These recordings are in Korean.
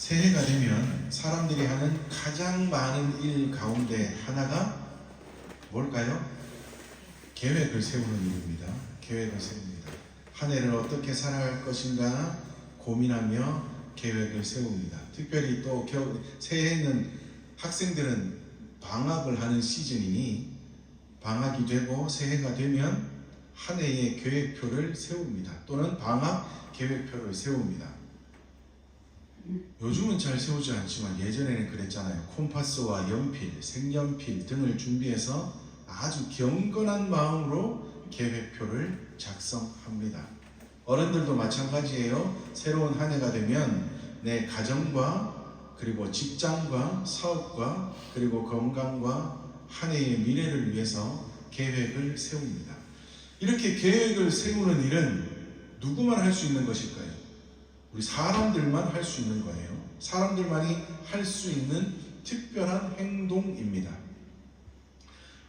새해가 되면 사람들이 하는 가장 많은 일 가운데 하나가 뭘까요? 계획을 세우는 일입니다. 계획을 세웁니다. 한 해를 어떻게 살아갈 것인가 고민하며 계획을 세웁니다. 특별히 또 새해에는 학생들은 방학을 하는 시즌이니 방학이 되고 새해가 되면 한 해의 계획표를 세웁니다. 또는 방학 계획표를 세웁니다. 요즘은 잘 세우지 않지만 예전에는 그랬잖아요. 콤파스와 연필, 색연필 등을 준비해서 아주 경건한 마음으로 계획표를 작성합니다. 어른들도 마찬가지예요. 새로운 한 해가 되면 내 가정과 그리고 직장과 사업과 그리고 건강과 한 해의 미래를 위해서 계획을 세웁니다. 이렇게 계획을 세우는 일은 누구만 할 수 있는 것일까요? 우리 사람들만 할 수 있는 거예요. 사람들만이 할 수 있는 특별한 행동입니다.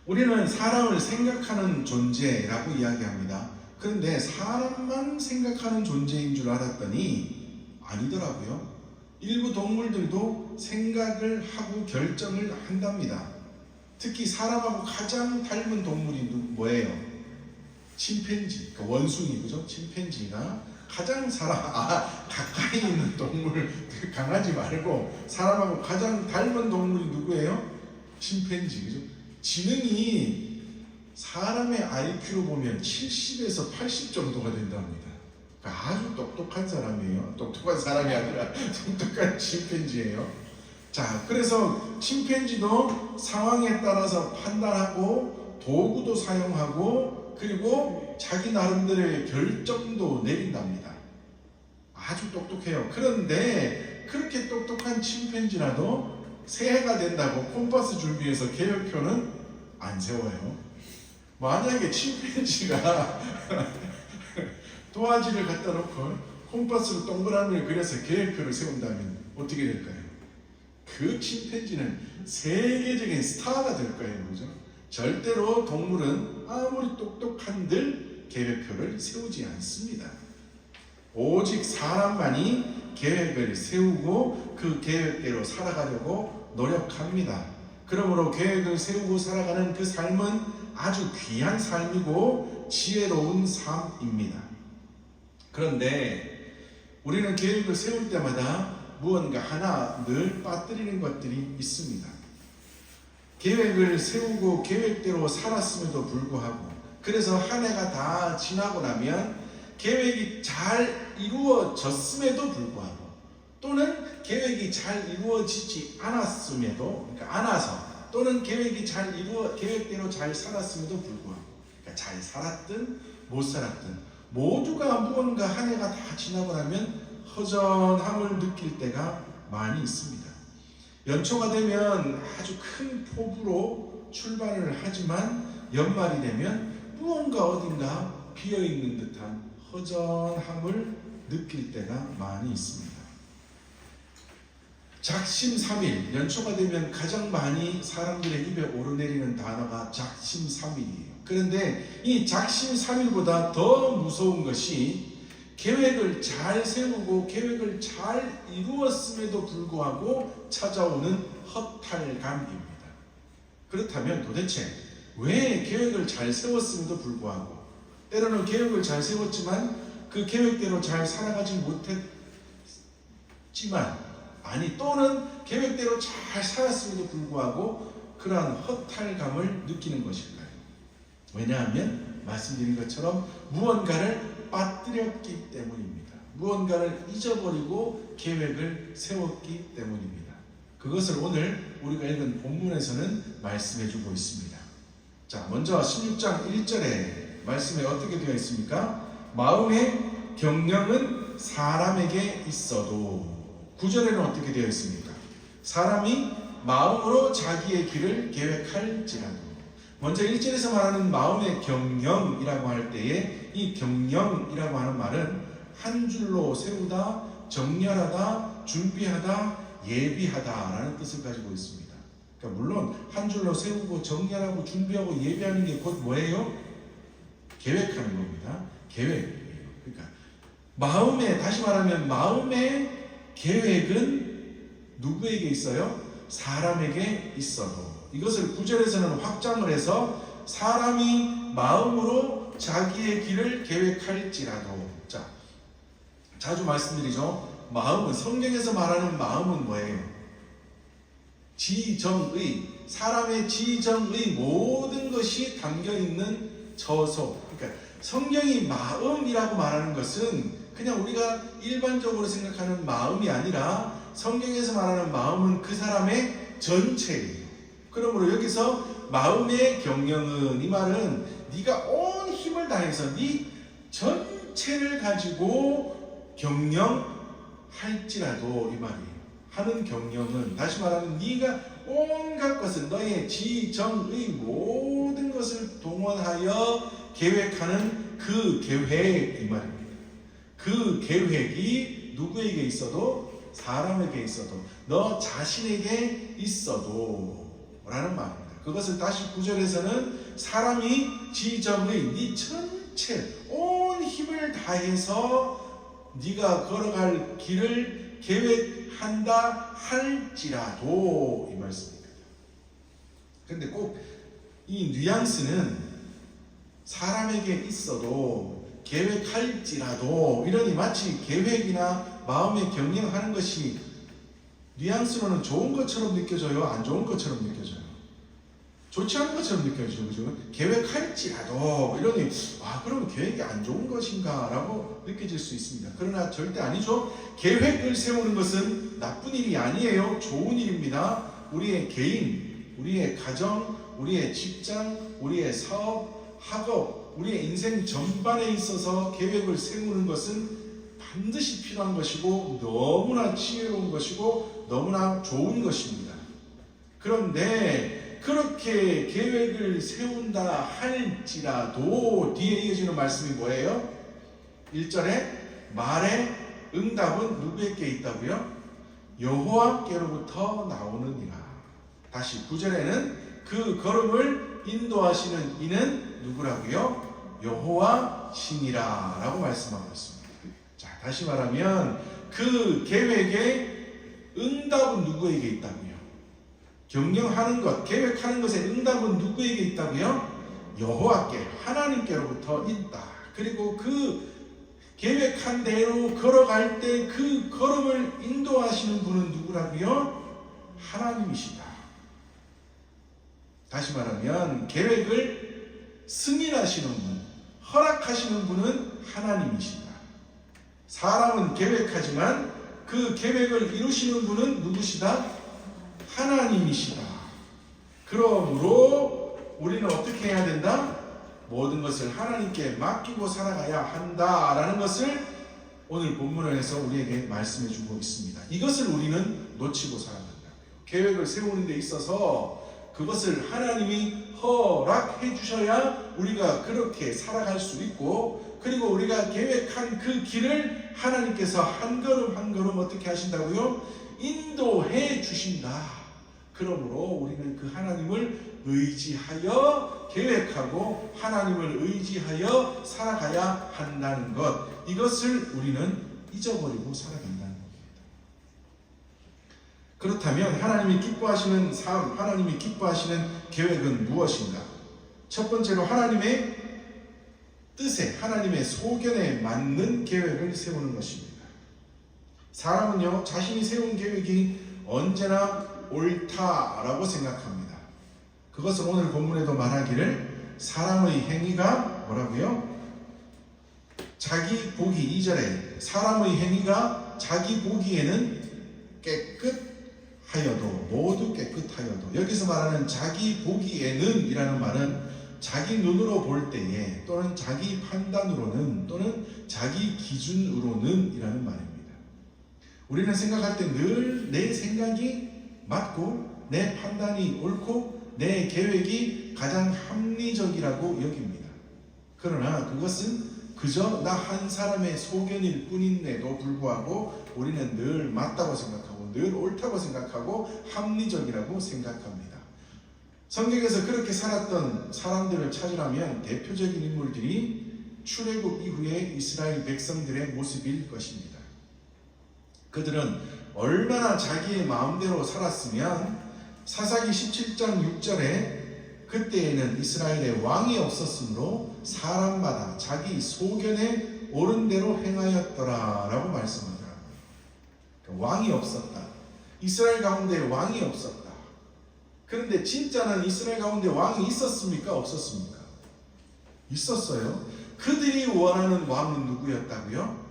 우리는 사람을 생각하는 존재라고 이야기합니다. 그런데 사람만 생각하는 존재인 줄 알았더니 아니더라고요. 일부 동물들도 생각을 하고 결정을 한답니다. 특히 사람하고 가장 닮은 동물이 뭐예요? 침팬지, 그러니까 원숭이, 그죠? 침팬지가 가장 가까이 있는 동물, 강아지 말고 사람하고 가장 닮은 동물이 누구예요? 침팬지, 그죠? 지능이 사람의 IQ로 보면 70에서 80 정도가 된답니다. 그러니까 아주 똑똑한 사람이에요. 똑똑한 사람이 아니라 똑똑한 침팬지예요. 자, 그래서 침팬지도 상황에 따라서 판단하고 도구도 사용하고 그리고 자기 나름대로의 결정도 내린답니다. 아주 똑똑해요. 그런데 그렇게 똑똑한 침팬지라도 새해가 된다고 콤파스 준비해서 계획표는 안 세워요. 만약에 침팬지가 도화지를 갖다 놓고 콤파스로 동그라미를 그려서 계획표를 세운다면 어떻게 될까요? 그 침팬지는 세계적인 스타가 될 거예요. 그죠? 절대로 동물은 아무리 똑똑한들 계획표를 세우지 않습니다. 오직 사람만이 계획을 세우고 그 계획대로 살아가려고 노력합니다. 그러므로 계획을 세우고 살아가는 그 삶은 아주 귀한 삶이고 지혜로운 삶입니다. 그런데 우리는 계획을 세울 때마다 무언가 하나 늘 빠뜨리는 것들이 있습니다. 계획을 세우고 계획대로 살았음에도 불구하고 그래서 한 해가 다 지나고 나면 계획이 잘 이루어졌음에도 불구하고 또는 계획이 잘 이루어지지 않았음에도 또는 계획이 계획대로 잘 살았음에도 불구하고 그러니까 잘 살았든 못 살았든 모두가 무언가 한 해가 다 지나고 나면 허전함을 느낄 때가 많이 있습니다. 연초가 되면 아주 큰 포부로 출발을 하지만 연말이 되면 무언가 어딘가 비어있는 듯한 허전함을 느낄 때가 많이 있습니다. 작심삼일, 연초가 되면 가장 많이 사람들의 입에 오르내리는 단어가 작심삼일이에요. 그런데 이 작심삼일보다 더 무서운 것이 계획을 잘 세우고 계획을 잘 이루었음에도 불구하고 찾아오는 허탈감입니다. 그렇다면 도대체 왜 계획을 잘 세웠음에도 불구하고 때로는 계획을 잘 세웠지만 그 계획대로 잘 살아가지 못했지만 또는 계획대로 잘 살았음에도 불구하고 그러한 허탈감을 느끼는 것일까요? 왜냐하면 말씀드린 것처럼 무언가를 빠뜨렸기 때문입니다. 무언가를 잊어버리고 계획을 세웠기 때문입니다. 그것을 오늘 우리가 읽은 본문에서는 말씀해주고 있습니다. 자, 먼저 16장 1절에 말씀에 어떻게 되어 있습니까? 마음의 경영은 사람에게 있어도 9절에는 어떻게 되어 있습니까? 사람이 마음으로 자기의 길을 계획할지라도 먼저 1절에서 말하는 마음의 경영이라고 할 때에 이 경영이라고 하는 말은 한 줄로 세우다, 정렬하다, 준비하다, 예비하다라는 뜻을 가지고 있습니다. 그러니까 물론 한 줄로 세우고 정렬하고 준비하고 예비하는 게 곧 뭐예요? 계획하는 겁니다. 계획이에요. 그러니까 다시 말하면 마음의 계획은 누구에게 있어요? 사람에게 있어도. 이것을 9절에서는 확장을 해서 사람이 마음으로 자기의 길을 계획할지라도. 자, 자주 말씀드리죠. 마음은, 성경에서 말하는 마음은 뭐예요? 지정의, 사람의 지정의 모든 것이 담겨있는 저소. 그러니까 성경이 마음이라고 말하는 것은 그냥 우리가 일반적으로 생각하는 마음이 아니라 성경에서 말하는 마음은 그 사람의 전체예요. 그러므로 여기서 마음의 경영은, 이 말은 네가 온 힘을 다해서 네 전체를 가지고 경영할지라도, 이 말이에요. 하는 경영은, 다시 말하면 네가 온갖 것을, 너의 지정의 모든 것을 동원하여 계획하는 그 계획, 이 말입니다. 그 계획이 누구에게 있어도, 사람에게 있어도, 너 자신에게 있어도 라는 말입니다. 그것을 다시 9절에서는 사람이 지정의 네 전체 온 힘을 다해서 네가 걸어갈 길을 계획한다 할지라도, 이 말씀입니다. 근데 꼭 이 뉘앙스는 사람에게 있어도, 계획할지라도, 이러니 마치 계획이나 마음의 경영하는 것이 뉘앙스로는 좋은 것처럼 느껴져요? 안 좋은 것처럼 느껴져요? 좋지 않은 것처럼 느껴지죠. 그죠? 계획할지라도, 이러니 그러면 계획이 안 좋은 것인가 라고 느껴질 수 있습니다. 그러나 절대 아니죠. 계획을 세우는 것은 나쁜 일이 아니에요. 좋은 일입니다. 우리의 개인, 우리의 가정, 우리의 직장, 우리의 사업, 학업, 우리의 인생 전반에 있어서 계획을 세우는 것은 반드시 필요한 것이고 너무나 지혜로운 것이고 너무나 좋은 것입니다. 그런데 그렇게 계획을 세운다 할지라도 뒤에 이어지는 말씀이 뭐예요? 1절에 말의 응답은 누구에게 있다고요? 여호와께로부터 나오느니라. 다시 9절에는 그 걸음을 인도하시는 이는 누구라고요? 여호와 신이라 라고 말씀하고 있습니다. 자, 다시 말하면 그 계획의 응답은 누구에게 있다고요? 경영하는 것, 계획하는 것의 응답은 누구에게 있다고요? 여호와께, 하나님께로부터 있다. 그리고 그 계획한 대로 걸어갈 때 그 걸음을 인도하시는 분은 누구라고요? 하나님이시다. 다시 말하면 계획을 승인하시는 분, 허락하시는 분은 하나님이시다. 사람은 계획하지만 그 계획을 이루시는 분은 누구시다? 하나님이시다. 그러므로 우리는 어떻게 해야 된다? 모든 것을 하나님께 맡기고 살아가야 한다라는 것을 오늘 본문에서 우리에게 말씀해 주고 있습니다. 이것을 우리는 놓치고 살아간다고요. 계획을 세우는 데 있어서 그것을 하나님이 허락해 주셔야 우리가 그렇게 살아갈 수 있고, 그리고 우리가 계획한 그 길을 하나님께서 한 걸음 한 걸음 어떻게 하신다고요? 인도해 주신다. 그러므로 우리는 그 하나님을 의지하여 계획하고 하나님을 의지하여 살아가야 한다는 것, 이것을 우리는 잊어버리고 살아간다는 겁니다. 그렇다면 하나님이 기뻐하시는 삶, 하나님이 기뻐하시는 계획은 무엇인가? 첫 번째로 하나님의 뜻에, 하나님의 소견에 맞는 계획을 세우는 것입니다. 사람은요, 자신이 세운 계획이 언제나 옳다라고 생각합니다. 그것은 오늘 본문에도 말하기를 사람의 행위가 뭐라고요? 자기 보기, 2절에 사람의 행위가 자기 보기에는 깨끗하여도, 모두 깨끗하여도, 여기서 말하는 자기 보기에는 이라는 말은 자기 눈으로 볼 때에, 또는 자기 판단으로는, 또는 자기 기준으로는 이라는 말입니다. 우리는 생각할 때 늘 내 생각이 맞고 내 판단이 옳고 내 계획이 가장 합리적이라고 여깁니다. 그러나 그것은 그저 나 한 사람의 소견일 뿐임에도 불구하고 우리는 늘 맞다고 생각하고 늘 옳다고 생각하고 합리적이라고 생각합니다. 성경에서 그렇게 살았던 사람들을 찾으라면 대표적인 인물들이 출애굽 이후의 이스라엘 백성들의 모습일 것입니다. 그들은 얼마나 자기의 마음대로 살았으면 사사기 17장 6절에 그때에는 이스라엘에 왕이 없었으므로 사람마다 자기 소견에 옳은 대로 행하였더라 라고 말씀하더라고요. 그러니까 왕이 없었다. 이스라엘 가운데 왕이 없었다. 그런데 진짜는 이스라엘 가운데 왕이 있었습니까? 없었습니까? 있었어요. 그들이 원하는 왕은 누구였다고요?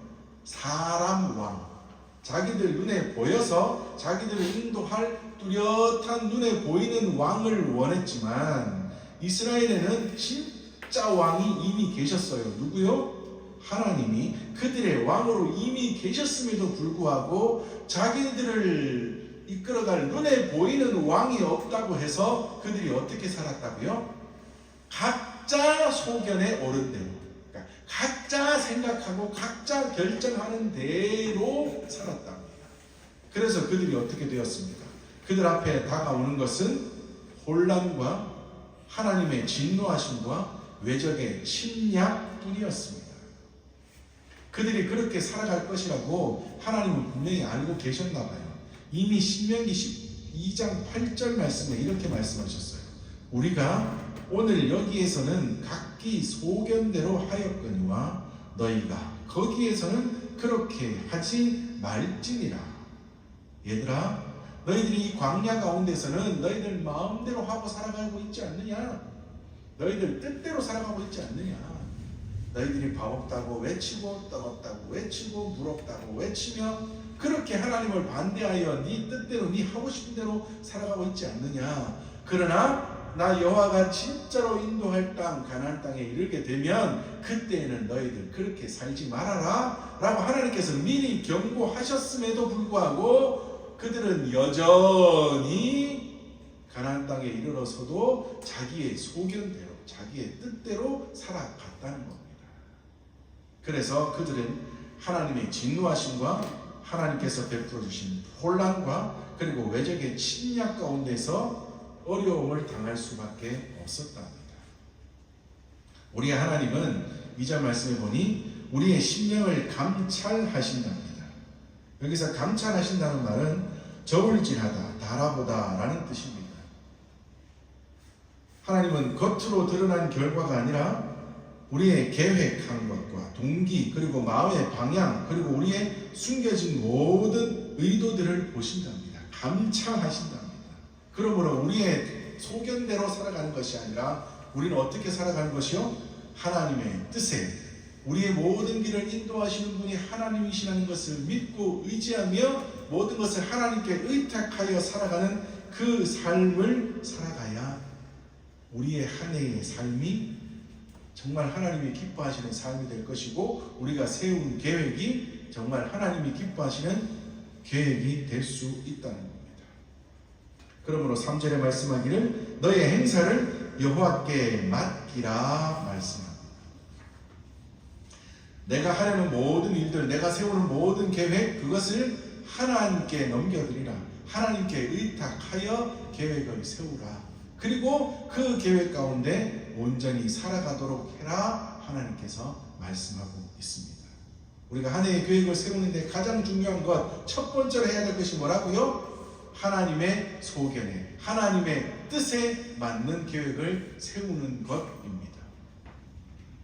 사람 왕. 자기들 눈에 보여서 자기들을 인도할 뚜렷한 눈에 보이는 왕을 원했지만 이스라엘에는 진짜 왕이 이미 계셨어요. 누구요? 하나님이 그들의 왕으로 이미 계셨음에도 불구하고 자기들을 이끌어갈 눈에 보이는 왕이 없다고 해서 그들이 어떻게 살았다고요? 각자 소견에 옳은 대로, 그러니까 각자 생각하고 각자 결정하는 대로 살았답니다. 그래서 그들이 어떻게 되었습니까? 그들 앞에 다가오는 것은 혼란과 하나님의 진노하심과 외적의 침략뿐이었습니다. 그들이 그렇게 살아갈 것이라고 하나님은 분명히 알고 계셨나 봐요. 이미 신명기 12장 8절 말씀에 이렇게 말씀하셨어요. 우리가 오늘 여기에서는 각기 소견대로 하였거니와 너희가 거기에서는 그렇게 하지 말지니라. 얘들아, 너희들이 이 광야 가운데서는 너희들 마음대로 하고 살아가고 있지 않느냐? 너희들 뜻대로 살아가고 있지 않느냐? 너희들이 밥 없다고 외치고 떡 없다고 외치고 물 없다고 외치며 그렇게 하나님을 반대하여 네 뜻대로 네 하고 싶은 대로 살아가고 있지 않느냐? 그러나 나 여호와가 진짜로 인도할 땅 가나안 땅에 이르게 되면 그때에는 너희들 그렇게 살지 말아라 라고 하나님께서 미리 경고하셨음에도 불구하고 그들은 여전히 가나안 땅에 이르러서도 자기의 소견대로 자기의 뜻대로 살아갔다는 겁니다. 그래서 그들은 하나님의 진노하심과 하나님께서 베풀어 주신 혼란과 그리고 외적의 침략 가운데서 어려움을 당할 수밖에 없었답니다. 우리 하나님은 2절 말씀에 보니 우리의 심령을 감찰하신답니다. 여기서 감찰하신다는 말은 저울질하다, 달아보다 라는 뜻입니다. 하나님은 겉으로 드러난 결과가 아니라 우리의 계획한 것과 동기 그리고 마음의 방향 그리고 우리의 숨겨진 모든 의도들을 보신답니다. 감찰하신답니다. 그러므로 우리의 소견대로 살아가는 것이 아니라 우리는 어떻게 살아가는 것이요? 하나님의 뜻에 우리의 모든 길을 인도하시는 분이 하나님이시라는 것을 믿고 의지하며 모든 것을 하나님께 의탁하여 살아가는 그 삶을 살아가야 우리의 한 해의 삶이 정말 하나님이 기뻐하시는 삶이 될 것이고 우리가 세운 계획이 정말 하나님이 기뻐하시는 계획이 될 수 있다는 겁니다. 그러므로 3절에 말씀하기를 너의 행사를 여호와께 맡기라 말씀합니다. 내가 하려는 모든 일들, 내가 세우는 모든 계획 그것을 하나님께 넘겨드리라. 하나님께 의탁하여 계획을 세우라. 그리고 그 계획 가운데 온전히 살아가도록 해라 하나님께서 말씀하고 있습니다. 우리가 한 해의 계획을 세우는데 가장 중요한 것, 첫 번째로 해야 될 것이 뭐라고요? 하나님의 소견에, 하나님의 뜻에 맞는 계획을 세우는 것입니다.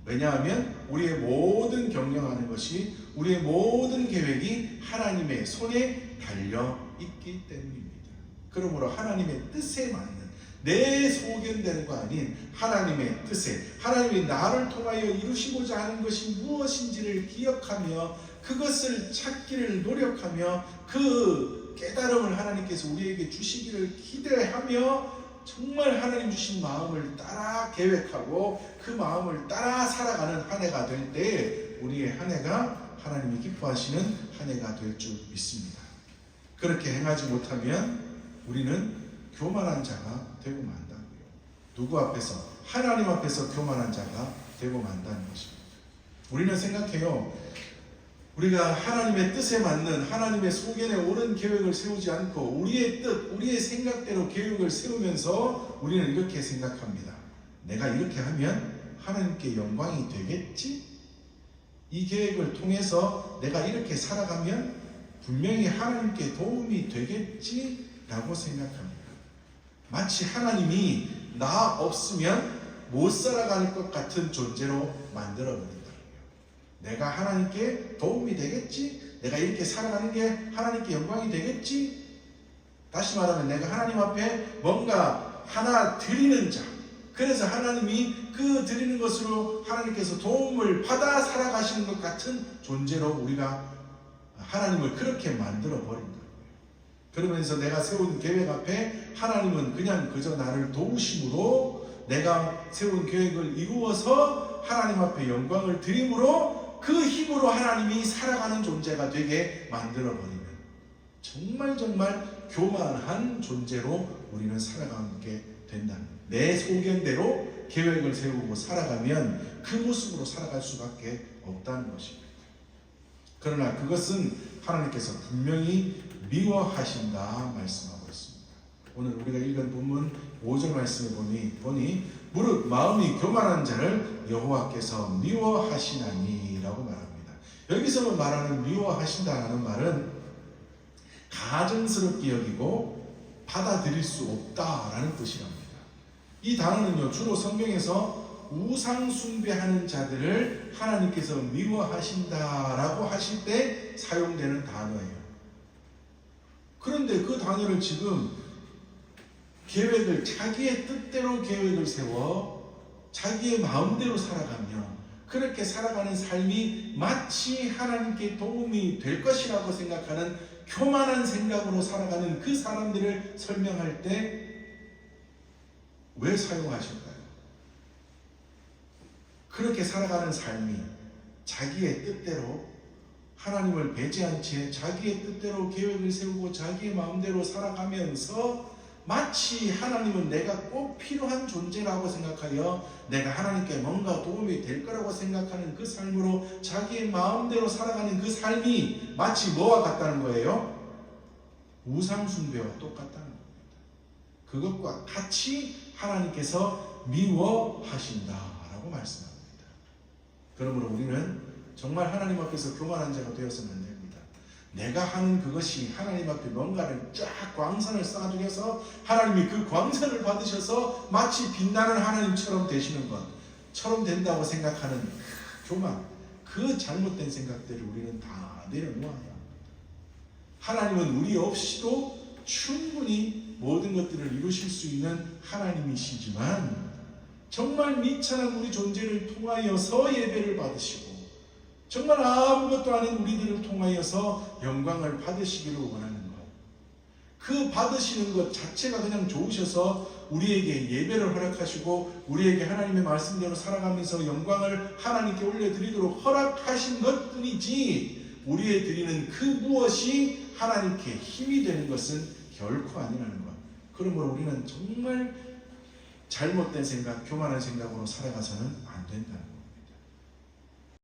왜냐하면 우리의 모든 경영하는 것이, 우리의 모든 계획이 하나님의 손에 달려 있기 때문입니다. 그러므로 하나님의 뜻에 맞는, 내 소견되는 거 아닌 하나님의 뜻에, 하나님이 나를 통하여 이루시고자 하는 것이 무엇인지를 기억하며 그것을 찾기를 노력하며 그 깨달음을 하나님께서 우리에게 주시기를 기대하며 정말 하나님 주신 마음을 따라 계획하고 그 마음을 따라 살아가는 한 해가 될 때 우리의 한 해가 하나님이 기뻐하시는 한 해가 될 줄 믿습니다. 그렇게 행하지 못하면 우리는 교만한 자가 되고 만다고요. 누구 앞에서? 하나님 앞에서 교만한 자가 되고 만다는 것입니다. 우리는 생각해요. 우리가 하나님의 뜻에 맞는 하나님의 소견에 옳은 계획을 세우지 않고 우리의 뜻, 우리의 생각대로 계획을 세우면서 우리는 이렇게 생각합니다. 내가 이렇게 하면 하나님께 영광이 되겠지? 이 계획을 통해서 내가 이렇게 살아가면 분명히 하나님께 도움이 되겠지라고 생각합니다. 마치 하나님이 나 없으면 못 살아갈 것 같은 존재로 만들어버린다. 내가 하나님께 도움이 되겠지? 내가 이렇게 살아가는 게 하나님께 영광이 되겠지? 다시 말하면 내가 하나님 앞에 뭔가 하나 드리는 자, 그래서 하나님이 그 드리는 것으로 하나님께서 도움을 받아 살아가시는 것 같은 존재로 우리가 하나님을 그렇게 만들어 버린다. 그러면서 내가 세운 계획 앞에 하나님은 그냥 그저 나를 도우심으로 내가 세운 계획을 이루어서 하나님 앞에 영광을 드림으로 그 힘으로 하나님이 살아가는 존재가 되게 만들어 버리는 정말 교만한 존재로 우리는 살아가게 된다는 거예요. 내 소견대로 계획을 세우고 살아가면 그 모습으로 살아갈 수밖에 없다는 것입니다. 그러나 그것은 하나님께서 분명히 미워하신다 말씀하고 있습니다. 오늘 우리가 읽은 본문 5절 말씀을 보니 무릇 마음이 교만한 자를 여호와께서 미워하시나니 라고 말합니다. 여기서 말하는 미워하신다라는 말은 가증스럽게 여기고 받아들일 수 없다라는 뜻이랍니다. 이 단어는요, 주로 성경에서 우상 숭배하는 자들을 하나님께서 미워하신다라고 하실 때 사용되는 단어예요. 그런데 그 단어를 지금 자기의 뜻대로 계획을 세워 자기의 마음대로 살아가며 그렇게 살아가는 삶이 마치 하나님께 도움이 될 것이라고 생각하는 교만한 생각으로 살아가는 그 사람들을 설명할 때 왜 사용하실까요? 그렇게 살아가는 삶이 자기의 뜻대로 하나님을 배제한 채 자기의 뜻대로 계획을 세우고 자기의 마음대로 살아가면서 마치 하나님은 내가 꼭 필요한 존재라고 생각하여 내가 하나님께 뭔가 도움이 될 거라고 생각하는 그 삶으로 자기의 마음대로 살아가는 그 삶이 마치 뭐와 같다는 거예요? 우상 숭배와 똑같다는 겁니다. 그것과 같이 하나님께서 미워하신다라고 말씀합니다. 그러므로 우리는 정말 하나님 앞에서 교만한 자가 되어서는 안 됩니다. 내가 하는 그것이 하나님 앞에 뭔가를 쫙 광선을 쏴주셔서 하나님이 그 광선을 받으셔서 마치 빛나는 하나님처럼 되시는 것처럼 된다고 생각하는 교만, 그 잘못된 생각들을 우리는 다 내려놓아야 합니다. 하나님은 우리 없이도 충분히 모든 것들을 이루실 수 있는 하나님이시지만 정말 미천한 우리 존재를 통하여서 예배를 받으시고 정말 아무것도 아닌 우리들을 통하여서 영광을 받으시기를 원하는 것, 그 받으시는 것 자체가 그냥 좋으셔서 우리에게 예배를 허락하시고 우리에게 하나님의 말씀대로 살아가면서 영광을 하나님께 올려드리도록 허락하신 것뿐이지 우리의 드리는 그 무엇이 하나님께 힘이 되는 것은 결코 아니라는 것. 그러므로 우리는 정말 잘못된 생각, 교만한 생각으로 살아가서는 안 된다는 것.